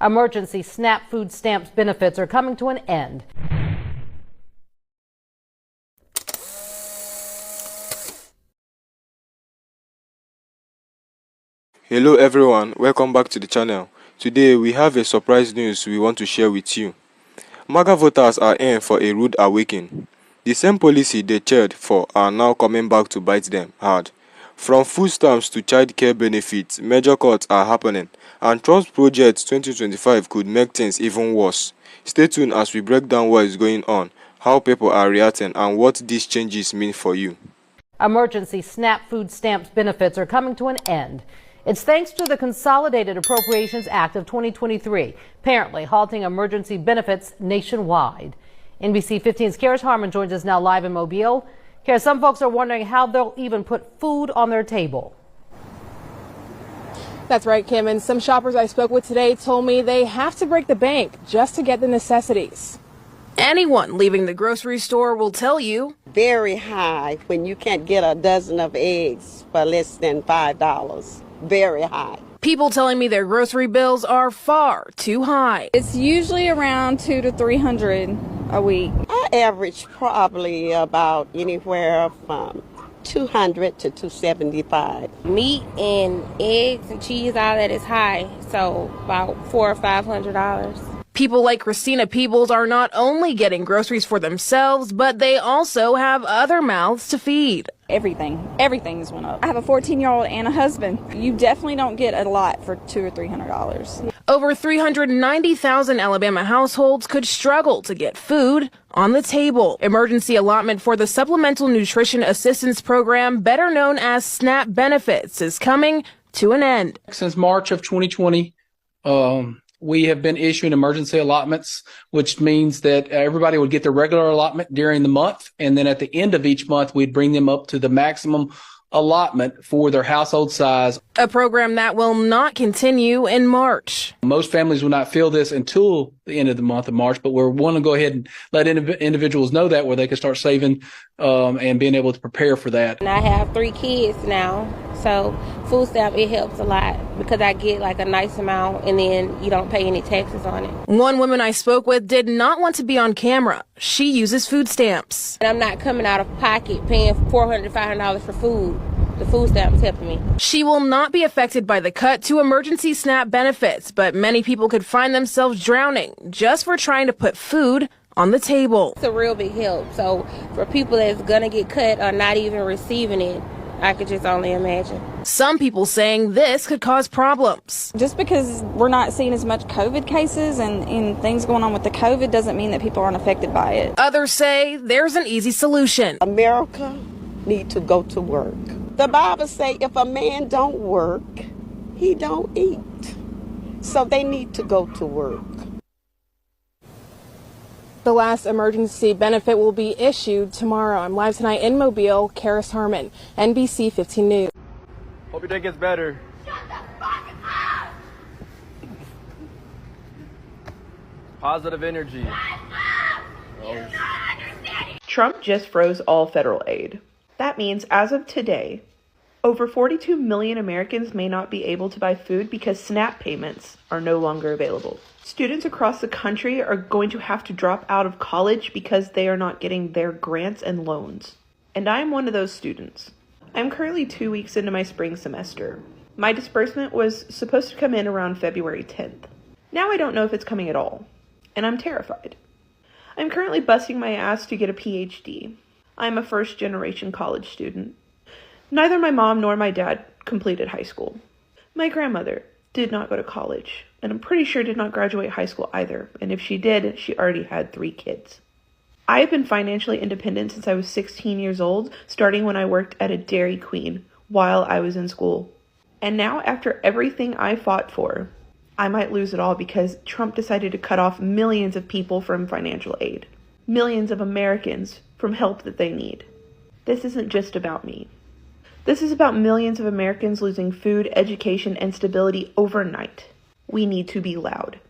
Emergency SNAP food stamps benefits are coming to an end. Hello everyone, welcome back to the channel. Today we have a surprise news we want to share with you. Maga voters are in for a rude awakening. The same policy they cheered for are now coming back to bite them hard. From food stamps to childcare benefits, major cuts are happening, and Trump's Project 2025 could make things even worse. Stay tuned as we break down what is going on, how people are reacting, and what these changes mean for you. Emergency SNAP food stamps benefits are coming to an end. It's thanks to the Consolidated Appropriations Act of 2023, apparently halting emergency benefits nationwide. NBC 15's Karis Harmon joins us now live in Mobile. Karis, some folks are wondering how they'll even put food on their table. That's right, Kim, and some shoppers I spoke with today told me they have to break the bank just to get the necessities. Anyone leaving the grocery store will tell you. Very high when you can't get a dozen of eggs for less than $5. Very high. People telling me their grocery bills are far too high. It's usually around $200 to $300 a week. I average probably about anywhere from $200 to $275. Meat and eggs and cheese, all that is high, so about $400 or $500. People like Christina Peebles are not only getting groceries for themselves, but they also have other mouths to feed. Everything's went up. I have a 14-year-old and a husband. You definitely don't get a lot for $200 or $300. Over 390,000 Alabama households could struggle to get food on the table. Emergency allotment for the Supplemental Nutrition Assistance Program, better known as SNAP benefits, is coming to an end. Since March of 2020, we have been issuing emergency allotments, which means that everybody would get their regular allotment during the month. And then at the end of each month, we'd bring them up to the maximum allotment for their household size. A program that will not continue in March. Most families will not feel this until the end of the month of March, but we're want to go ahead and let individuals know that where they can start saving and being able to prepare for that. And I have 3 kids now, so food stamp, it helps a lot because I get like a nice amount and then you don't pay any taxes on it. One woman I spoke with did not want to be on camera. She uses food stamps. And I'm not coming out of pocket paying $400 to $500 for food. The food stamp is helping me. She will not be affected by the cut to emergency SNAP benefits, but many people could find themselves drowning just for trying to put food on the table. It's a real big help. So for people that's going to get cut or not even receiving it, I could just only imagine. Some people saying this could cause problems. Just because we're not seeing as much COVID cases and things going on with the COVID doesn't mean that people aren't affected by it. Others say there's an easy solution. America need to go to work. The Bible say if a man don't work, he don't eat. So they need to go to work. The last emergency benefit will be issued tomorrow. I'm live tonight in Mobile. Karis Harmon, NBC 15 News. Hope your day gets better. Shut the fuck up! Positive energy. Trump just froze all federal aid. That means as of today, over 42 million Americans may not be able to buy food because SNAP payments are no longer available. Students across the country are going to have to drop out of college because they are not getting their grants and loans. And I am one of those students. I'm currently 2 weeks into my spring semester. My disbursement was supposed to come in around February 10th. Now I don't know if it's coming at all, and I'm terrified. I'm currently busting my ass to get a PhD. I'm a first-generation college student. Neither my mom nor my dad completed high school. My grandmother did not go to college, and I'm pretty sure did not graduate high school either, and if she did, she already had 3 kids. I have been financially independent since I was 16 years old, starting when I worked at a Dairy Queen while I was in school. And now, after everything I fought for, I might lose it all because Trump decided to cut off millions of people from financial aid. Millions of Americans from help that they need. This isn't just about me. This is about millions of Americans losing food, education, and stability overnight. We need to be loud.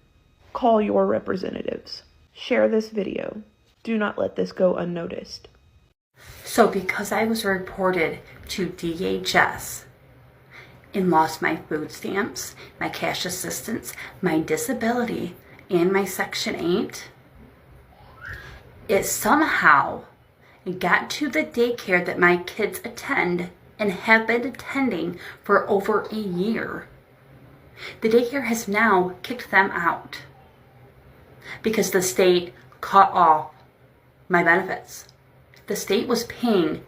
Call your representatives. Share this video. Do not let this go unnoticed. So because I was reported to DHS and lost my food stamps, my cash assistance, my disability, and my Section 8, it somehow got to the daycare that my kids attend and have been attending for over a year. The daycare has now kicked them out because the state cut off my benefits. The state was paying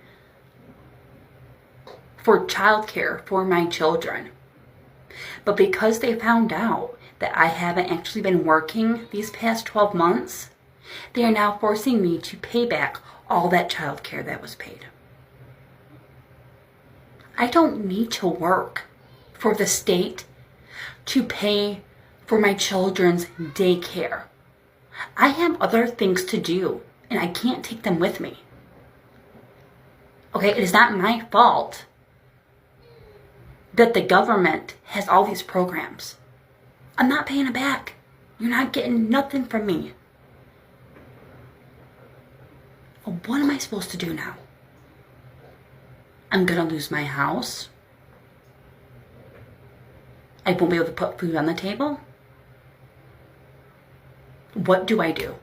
for childcare for my children. But because they found out that I haven't actually been working these past 12 months, they are now forcing me to pay back all that childcare that was paid. I don't need to work for the state to pay for my children's daycare. I have other things to do, and I can't take them with me. Okay, it is not my fault that the government has all these programs. I'm not paying it back. You're not getting nothing from me. Well, what am I supposed to do now? I'm gonna lose my house. I won't be able to put food on the table. What do I do?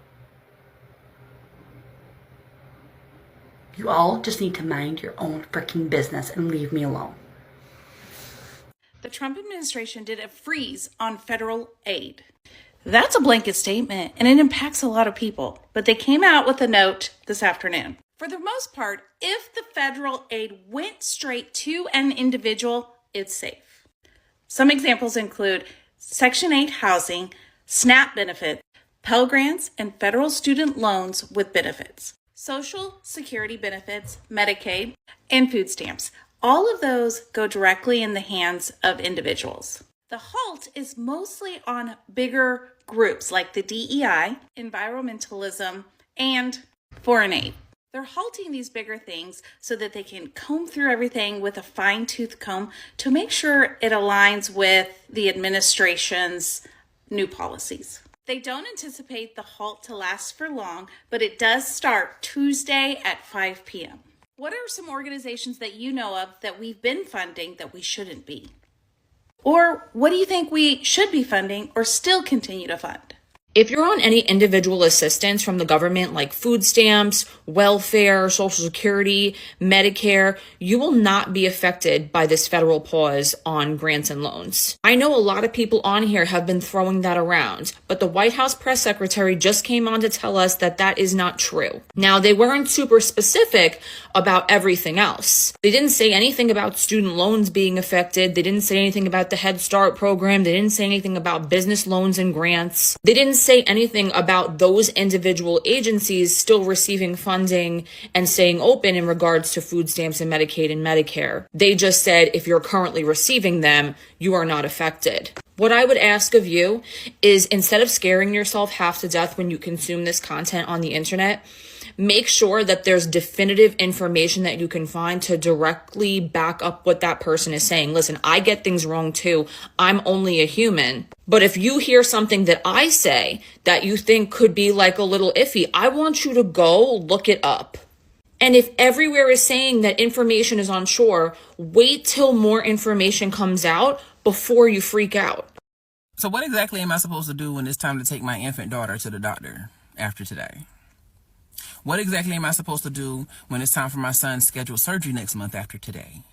You all just need to mind your own freaking business and leave me alone. The Trump administration did a freeze on federal aid. That's a blanket statement, and it impacts a lot of people. But they came out with a note this afternoon. For the most part, if the federal aid went straight to an individual, it's safe. Some examples include Section 8 housing, SNAP benefits, Pell Grants, and federal student loans with benefits, Social Security benefits, Medicaid, and food stamps. All of those go directly in the hands of individuals. The halt is mostly on bigger groups like the DEI, environmentalism, and foreign aid. They're halting these bigger things so that they can comb through everything with a fine-tooth comb to make sure it aligns with the administration's new policies. They don't anticipate the halt to last for long, but it does start Tuesday at 5 p.m. What are some organizations that you know of that we've been funding that we shouldn't be? Or what do you think we should be funding or still continue to fund? If you're on any individual assistance from the government like food stamps, welfare, Social Security, Medicare, you will not be affected by this federal pause on grants and loans. I know a lot of people on here have been throwing that around, but the White House press secretary just came on to tell us that that is not true. Now, they weren't super specific about everything else. They didn't say anything about student loans being affected. They didn't say anything about the Head Start program. They didn't say anything about business loans and grants. They didn't say anything about those individual agencies still receiving funding and staying open in regards to food stamps and Medicaid and Medicare. They just said if you're currently receiving them, you are not affected. What I would ask of you is, instead of scaring yourself half to death when you consume this content on the internet, make sure that there's definitive information that you can find to directly back up what that person is saying. Listen, I get things wrong too. I'm only a human. But if you hear something that I say that you think could be like a little iffy, I want you to go look it up. And if everywhere is saying that information is unsure, wait till more information comes out before you freak out. So what exactly am I supposed to do when it's time to take my infant daughter to the doctor after today? What exactly am I supposed to do when it's time for my son's scheduled surgery next month after today?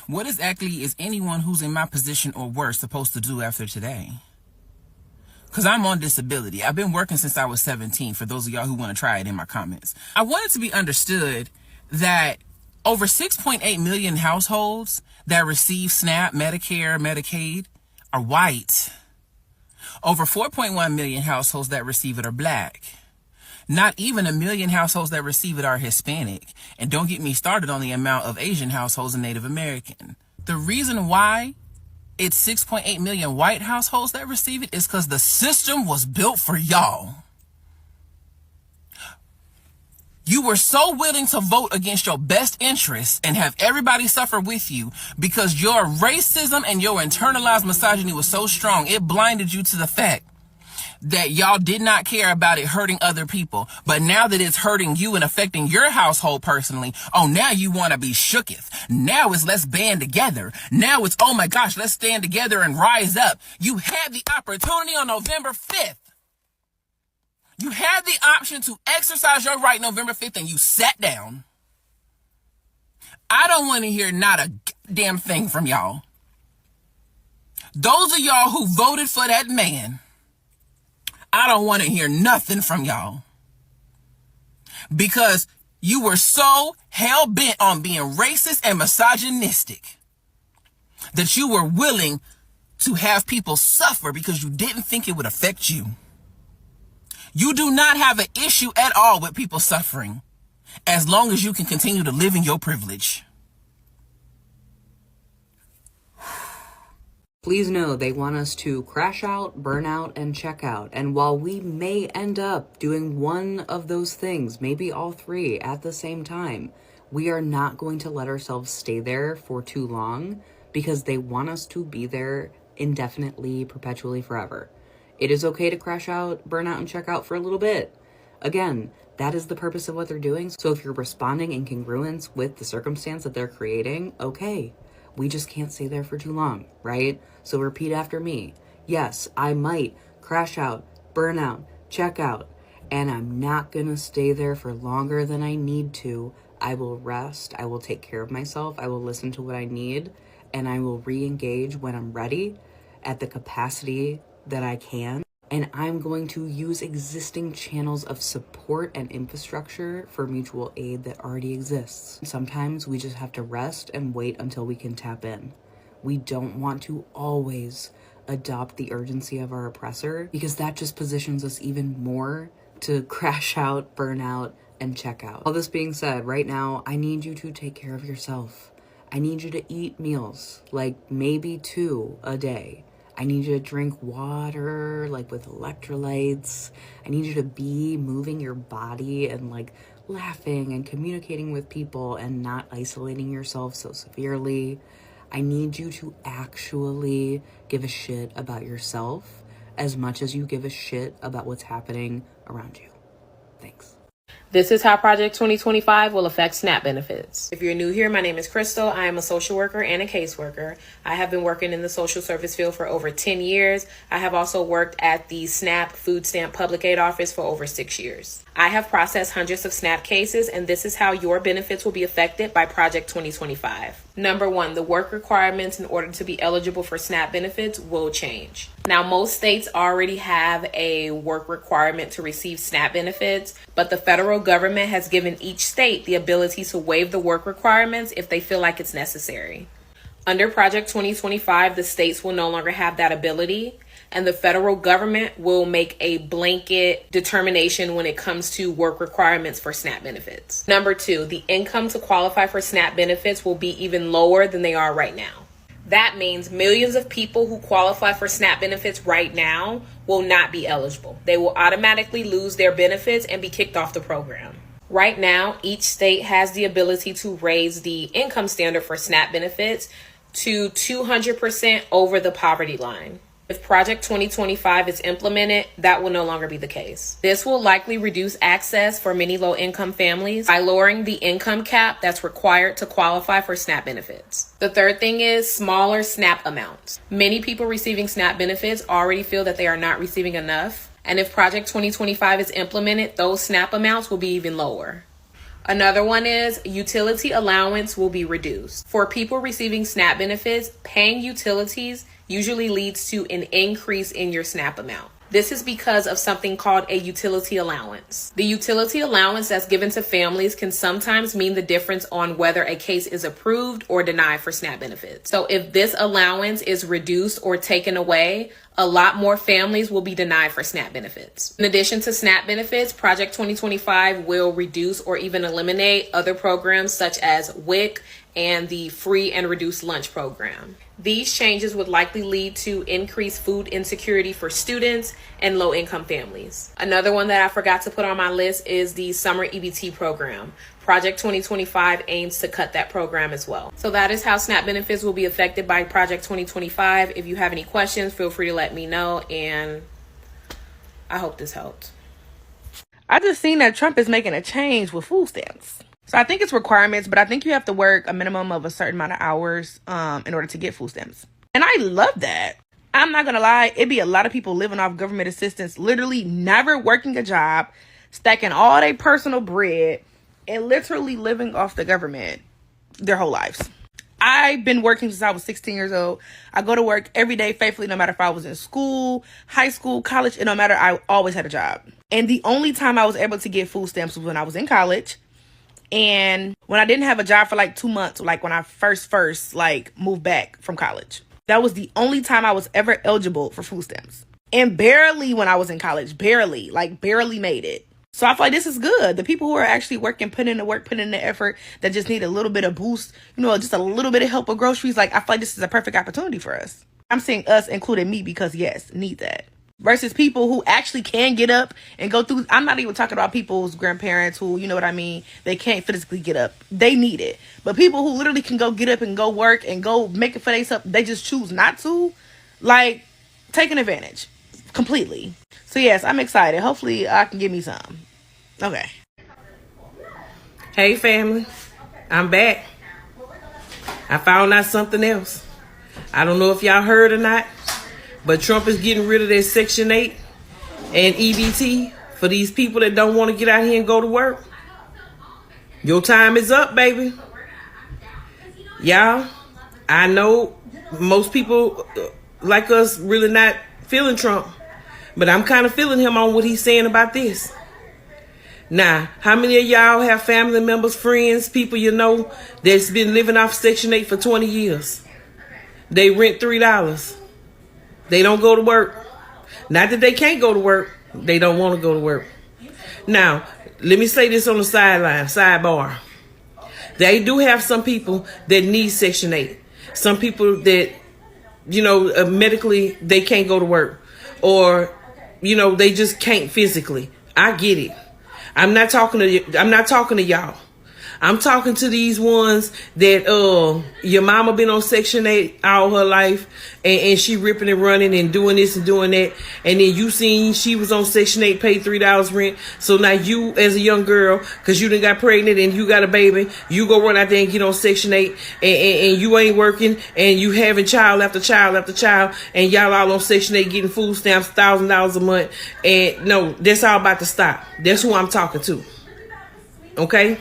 What exactly is anyone who's in my position or worse supposed to do after today? Because I'm on disability. I've been working since I was 17, for those of y'all who want to try it in my comments. I want it to be understood that over 6.8 million households that receive SNAP, Medicare, Medicaid are white. Over 4.1 million households that receive it are black. Not even 1 million households that receive it are Hispanic. And don't get me started on the amount of Asian households and Native American. The reason why it's 6.8 million white households that receive it is because the system was built for y'all. You were so willing to vote against your best interests and have everybody suffer with you because your racism and your internalized misogyny was so strong, it blinded you to the fact that y'all did not care about it hurting other people. But now that it's hurting you and affecting your household personally, oh, now you want to be shooketh. Now it's let's band together. Now it's, oh my gosh, let's stand together and rise up. You had the opportunity on November 5th. You had the option to exercise your right November 5th and you sat down. I don't want to hear not a damn thing from y'all. Those of y'all who voted for that man, I don't want to hear nothing from y'all. Because you were so hell-bent on being racist and misogynistic that you were willing to have people suffer because you didn't think it would affect you. You do not have an issue at all with people suffering as long as you can continue to live in your privilege. Please know they want us to crash out, burn out, and check out. And while we may end up doing one of those things, maybe all three at the same time, we are not going to let ourselves stay there for too long because they want us to be there indefinitely, perpetually, forever. It is okay to crash out, burn out, and check out for a little bit. Again, that is the purpose of what they're doing. So if you're responding in congruence with the circumstance that they're creating, okay. We just can't stay there for too long, right? So repeat after me. Yes, I might crash out, burn out, check out, and I'm not gonna stay there for longer than I need to. I will rest, I will take care of myself, I will listen to what I need, and I will re-engage when I'm ready at the capacity that I can. And I'm going to use existing channels of support and infrastructure for mutual aid that already exists. Sometimes we just have to rest and wait until we can tap in. We don't want to always adopt the urgency of our oppressor because that just positions us even more to crash out, burn out, and check out. All this being said, right now, I need you to take care of yourself. I need you to eat meals, like maybe 2 a day. I need you to drink water, like with electrolytes. I need you to be moving your body and like laughing and communicating with people and not isolating yourself so severely. I need you to actually give a shit about yourself as much as you give a shit about what's happening around you. Thanks. This is how Project 2025 will affect SNAP benefits. If you're new here, my name is Crystal. I am a social worker and a caseworker. I have been working in the social service field for over 10 years. I have also worked at the SNAP Food Stamp Public Aid Office for over 6 years. I have processed hundreds of SNAP cases, and this is how your benefits will be affected by Project 2025. Number 1, the work requirements in order to be eligible for SNAP benefits will change. Now, most states already have a work requirement to receive SNAP benefits, but the federal government has given each state the ability to waive the work requirements if they feel like it's necessary. Under Project 2025, the states will no longer have that ability, and the federal government will make a blanket determination when it comes to work requirements for SNAP benefits. Number 2, the income to qualify for SNAP benefits will be even lower than they are right now. That means millions of people who qualify for SNAP benefits right now will not be eligible. They will automatically lose their benefits and be kicked off the program. Right now, each state has the ability to raise the income standard for SNAP benefits to 200% over the poverty line. If Project 2025 is implemented, that will no longer be the case. This will likely reduce access for many low-income families by lowering the income cap that's required to qualify for SNAP benefits. The third thing is smaller SNAP amounts. Many people receiving SNAP benefits already feel that they are not receiving enough, and if Project 2025 is implemented, those SNAP amounts will be even lower. Another one is utility allowance will be reduced. For people receiving SNAP benefits, paying utilities usually leads to an increase in your SNAP amount. This is because of something called a utility allowance. The utility allowance that's given to families can sometimes mean the difference on whether a case is approved or denied for SNAP benefits. So if this allowance is reduced or taken away, a lot more families will be denied for SNAP benefits. In addition to SNAP benefits, Project 2025 will reduce or even eliminate other programs such as WIC and the free and reduced lunch program. These changes would likely lead to increased food insecurity for students and low-income families. Another one that I forgot to put on my list is the summer EBT program. Project 2025 aims to cut that program as well. So that is how SNAP benefits will be affected by Project 2025. If you have any questions, feel free to let me know, and I hope this helped. I just seen that Trump is making a change with food stamps. So I think it's requirements, but I think you have to work a minimum of a certain amount of hours in order to get food stamps. And I love that. I'm not going to lie. It'd be a lot of people living off government assistance, literally never working a job, stacking all their personal bread, and literally living off the government their whole lives. I've been working since I was 16 years old. I go to work every day faithfully, no matter if I was in school, high school, college, and no matter, I always had a job. And the only time I was able to get food stamps was when I was in college. And when I didn't have a job for like 2 months, like when I first like moved back from college. That was the only time I was ever eligible for food stamps. And barely when I was in college, barely made it. So I feel like this is good. The people who are actually working, putting in the work, putting in the effort, that just need a little bit of boost, just a little bit of help with groceries. Like, I feel like this is a perfect opportunity for us. I'm saying us, including me, because yes, need that. Versus people who actually can get up and go through. I'm not even talking about people's grandparents who, you know what I mean, they can't physically get up. They need it. But people who literally can go get up and go work and go make it for themselves, they just choose not to. Like, taking advantage completely. So yes, I'm excited. Hopefully I can get me some. Okay. Hey family, I'm back. I found out something else. I don't know if y'all heard or not, but Trump is getting rid of that Section 8 and EBT for these people that don't want to get out here and go to work. Your time is up, baby. Y'all, I know most people like us really not feeling Trump, but I'm kind of feeling him on what he's saying about this. Now, how many of y'all have family members, friends, people you know that's been living off Section 8 for 20 years? They rent $3. They don't go to work. Not that they can't go to work. They don't want to go to work. Now, let me say this on the sidebar. They do have some people that need Section 8. Some people that, medically, they can't go to work. Or, they just can't physically. I get it. I'm not talking to y'all. I'm talking to these ones that your mama been on Section 8 all her life and she ripping and running and doing this and doing that. And then you seen she was on Section 8, paid $3 rent. So now you as a young girl, because you done got pregnant and you got a baby, you go run out there and get on Section 8 and you ain't working and you having child after child after child and y'all all on Section 8 getting food stamps, $1,000 a month. And no, that's all about to stop. That's who I'm talking to. Okay?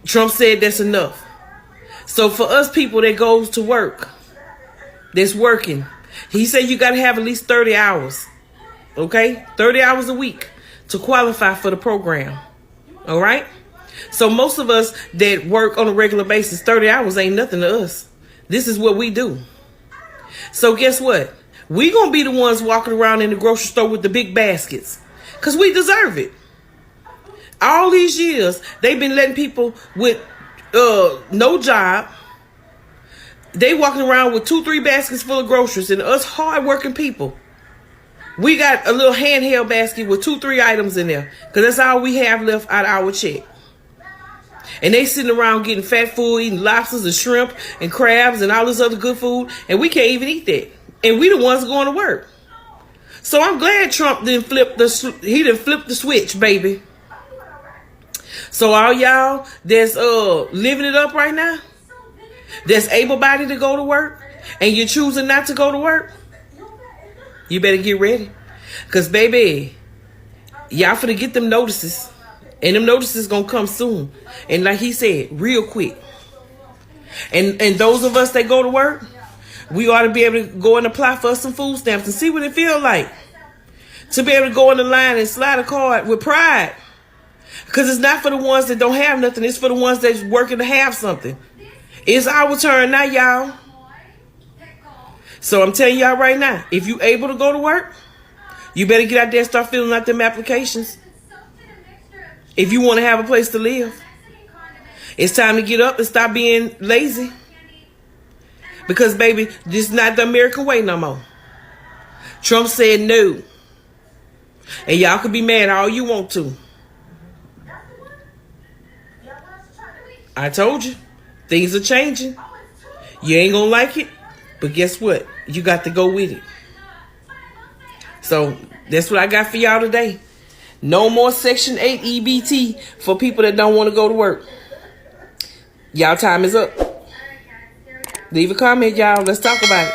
Trump said that's enough. So for us people that goes to work, that's working, he said you got to have at least 30 hours. Okay? 30 hours a week to qualify for the program. All right? So most of us that work on a regular basis, 30 hours ain't nothing to us. This is what we do. So guess what? We going to be the ones walking around in the grocery store with the big baskets because we deserve it. All these years, they've been letting people with no job. They walking around with 2-3 baskets full of groceries, and us hard-working people, we got a little handheld basket with 2-3 items in there, because that's all we have left out of our check. And they sitting around getting fat food, eating lobsters and shrimp and crabs and all this other good food, and we can't even eat that. And we the ones going to work. So I'm glad Trump didn't flip the switch, baby. So all y'all that's living it up right now, that's able-bodied to go to work, and you're choosing not to go to work, you better get ready. Because, baby, y'all finna get them notices. And them notices gonna come soon. And like he said, real quick. And those of us that go to work, we ought to be able to go and apply for some food stamps and see what it feel like. To be able to go in the line and slide a card with pride. Because it's not for the ones that don't have nothing. It's for the ones that's working to have something. It's our turn now, y'all. So I'm telling y'all right now, if you able to go to work, you better get out there and start filling out them applications. If you want to have a place to live. It's time to get up and stop being lazy. Because, baby, this is not the American way no more. Trump said no. And y'all can be mad all you want to. I told you, things are changing. You ain't gonna like it, but guess what? You got to go with it. So that's what I got for y'all today. No more Section 8 EBT for people that don't want to go to work. Y'all time is up. Leave a comment, y'all. Let's talk about it.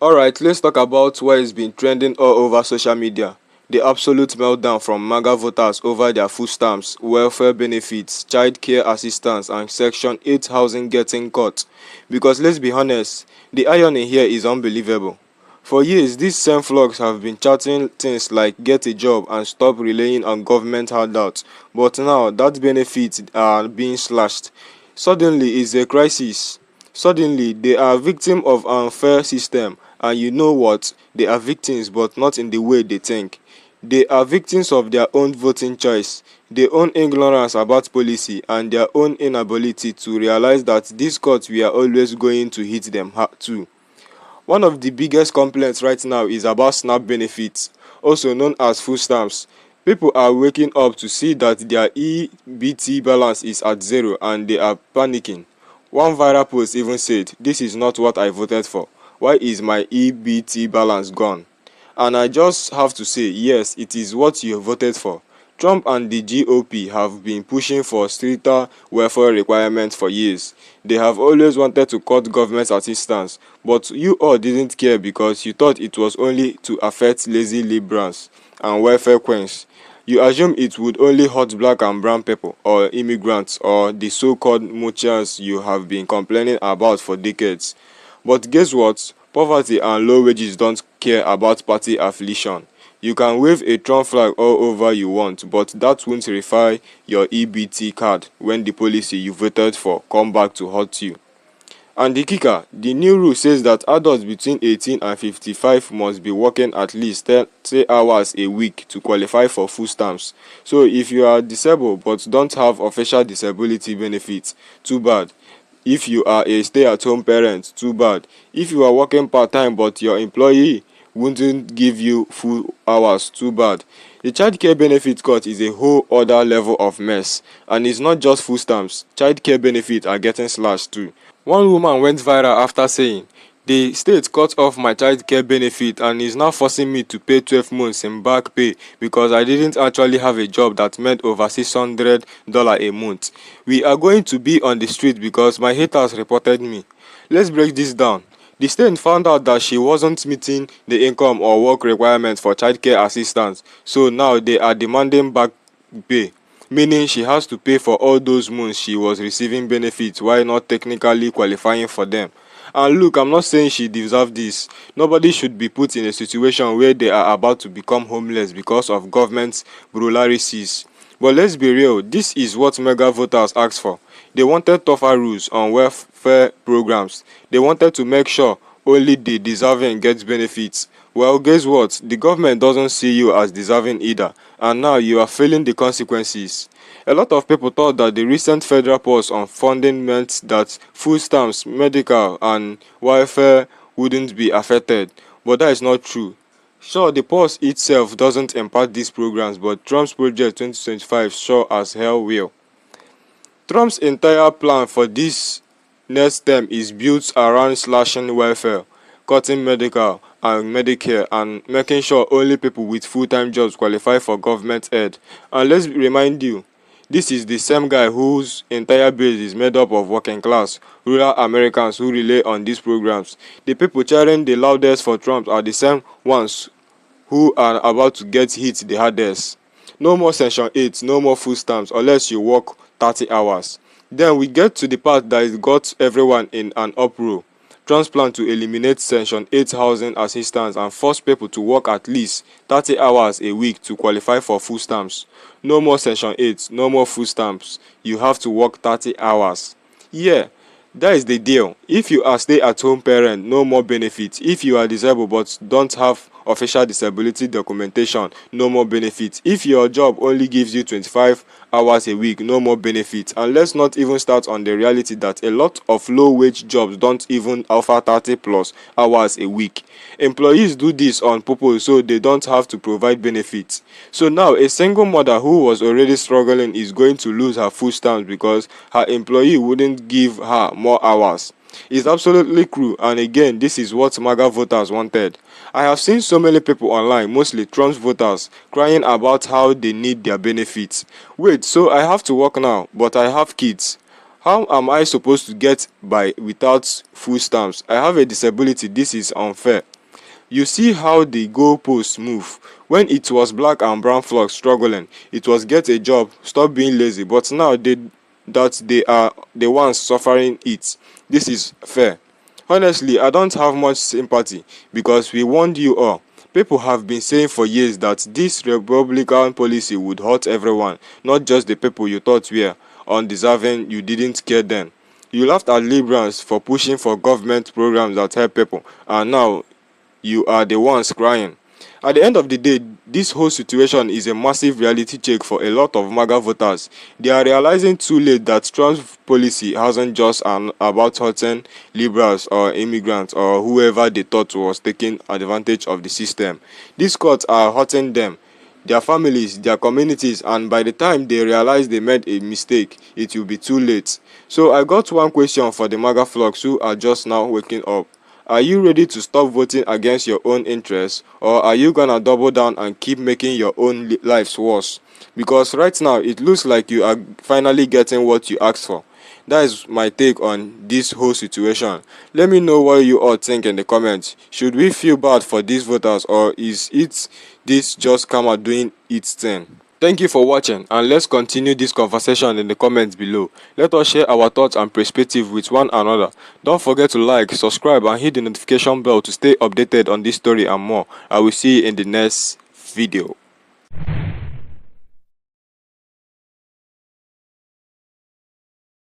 Alright, let's talk about what has been trending all over social media. The absolute meltdown from Maga voters over their food stamps, welfare benefits, childcare assistance, and Section 8 housing getting cut. Because let's be honest, the irony here is unbelievable. For years, these same flogs have been chatting things like get a job and stop relying on government handouts, but now that benefits are being slashed. Suddenly, it's a crisis. Suddenly, they are victims of an unfair system, and you know what? They are victims, but not in the way they think. They are victims of their own voting choice, their own ignorance about policy, and their own inability to realize that these cuts were always going to hit them too. One of the biggest complaints right now is about SNAP benefits, also known as food stamps. People are waking up to see that their EBT balance is at zero and they are panicking. One viral post even said, "This is not what I voted for. Why is my EBT balance gone?" And I just have to say, yes, it is what you voted for. Trump and the GOP have been pushing for stricter welfare requirements for years. They have always wanted to cut government assistance, but you all didn't care because you thought it was only to affect lazy liberals and welfare queens. You assume it would only hurt black and brown people, or immigrants, or the so-called moochers you have been complaining about for decades. But guess what? Poverty and low wages don't care about party affiliation. You can wave a Trump flag all over you want, but that won't verify your EBT card when the policy you voted for come back to hurt you. And the kicker, the new rule says that adults between 18 and 55 must be working at least 30 hours a week to qualify for food stamps. So if you are disabled but don't have official disability benefits, too bad. If you are a stay-at-home parent, too bad. If you are working part-time but your employee wouldn't give you full hours, too bad. The childcare benefit cut is a whole other level of mess, and it's not just food stamps. Childcare benefits are getting slashed too. One woman went viral after saying, "The state cut off my childcare benefit and is now forcing me to pay 12 months in back pay because I didn't actually have a job that made over $600 a month. We are going to be on the street because my haters reported me." Let's break this down. The state found out that she wasn't meeting the income or work requirements for childcare assistance, so now they are demanding back pay, meaning she has to pay for all those months she was receiving benefits while not technically qualifying for them. And look, I'm not saying she deserves this. Nobody should be put in a situation where they are about to become homeless because of government's brutalities. But let's be real, this is what mega voters asked for. They wanted tougher rules on welfare programs. They wanted to make sure only the deserving gets benefits. Well, guess what? The government doesn't see you as deserving either, and now you are feeling the consequences. A lot of people thought that the recent federal pause on funding meant that food stamps, medical, and welfare wouldn't be affected, but that is not true. Sure, the pause itself doesn't impact these programs, but Trump's Project 2025 sure as hell will. Trump's entire plan for this next term is built around slashing welfare, cutting medical and Medicare, and making sure only people with full-time jobs qualify for government aid. And let's remind you, this is the same guy whose entire base is made up of working class, rural Americans who rely on these programs. The people cheering the loudest for Trump are the same ones who are about to get hit the hardest. No more Section 8, no more food stamps unless you work 30 hours. Then we get to the part that got everyone in an uproar. Trump's plan to eliminate Section 8 housing assistance and force people to work at least 30 hours a week to qualify for food stamps. No more Section 8, no more food stamps. You have to work 30 hours. Yeah, that is the deal. If you are a stay-at-home parent, no more benefits. If you are disabled but don't have official disability documentation, no more benefits. If your job only gives you 25 hours a week, no more benefits. And let's not even start on the reality that a lot of low-wage jobs don't even offer 30 plus hours a week. Employees do this on purpose so they don't have to provide benefits. So now a single mother who was already struggling is going to lose her food stamps because her employee wouldn't give her more hours. It's absolutely cruel, and again, this is what Maga voters wanted. I have seen so many people online, mostly Trump's voters, crying about how they need their benefits. Wait, so I have to work now, but I have kids. How am I supposed to get by without food stamps? I have a disability. This is unfair. You see how the goalposts move. When it was black and brown folks struggling, it was get a job, stop being lazy. But now they are the ones suffering it. This is fair. Honestly, I don't have much sympathy because we warned you all. People have been saying for years that this Republican policy would hurt everyone, not just the people you thought were undeserving. You didn't care then. You laughed at liberals for pushing for government programs that help people, and now you are the ones crying. At the end of the day, this whole situation is a massive reality check for a lot of MAGA voters. They are realizing too late that Trump's policy hasn't just about hurting liberals or immigrants or whoever they thought was taking advantage of the system. These cuts are hurting them, their families, their communities, and by the time they realize they made a mistake, it will be too late. So I got one question for the MAGA flocks who are just now waking up. Are you ready to stop voting against your own interests, or are you gonna double down and keep making your own lives worse? Because right now it looks like you are finally getting what you asked for. That is my take on this whole situation. Let me know what you all think in the comments. Should we feel bad for these voters, or is this just karma doing its thing? Thank you for watching, and let's continue this conversation in the comments below. Let us share our thoughts and perspective with one another. Don't forget to like, subscribe, and hit the notification bell to stay updated on this story and more. I will see you in the next video.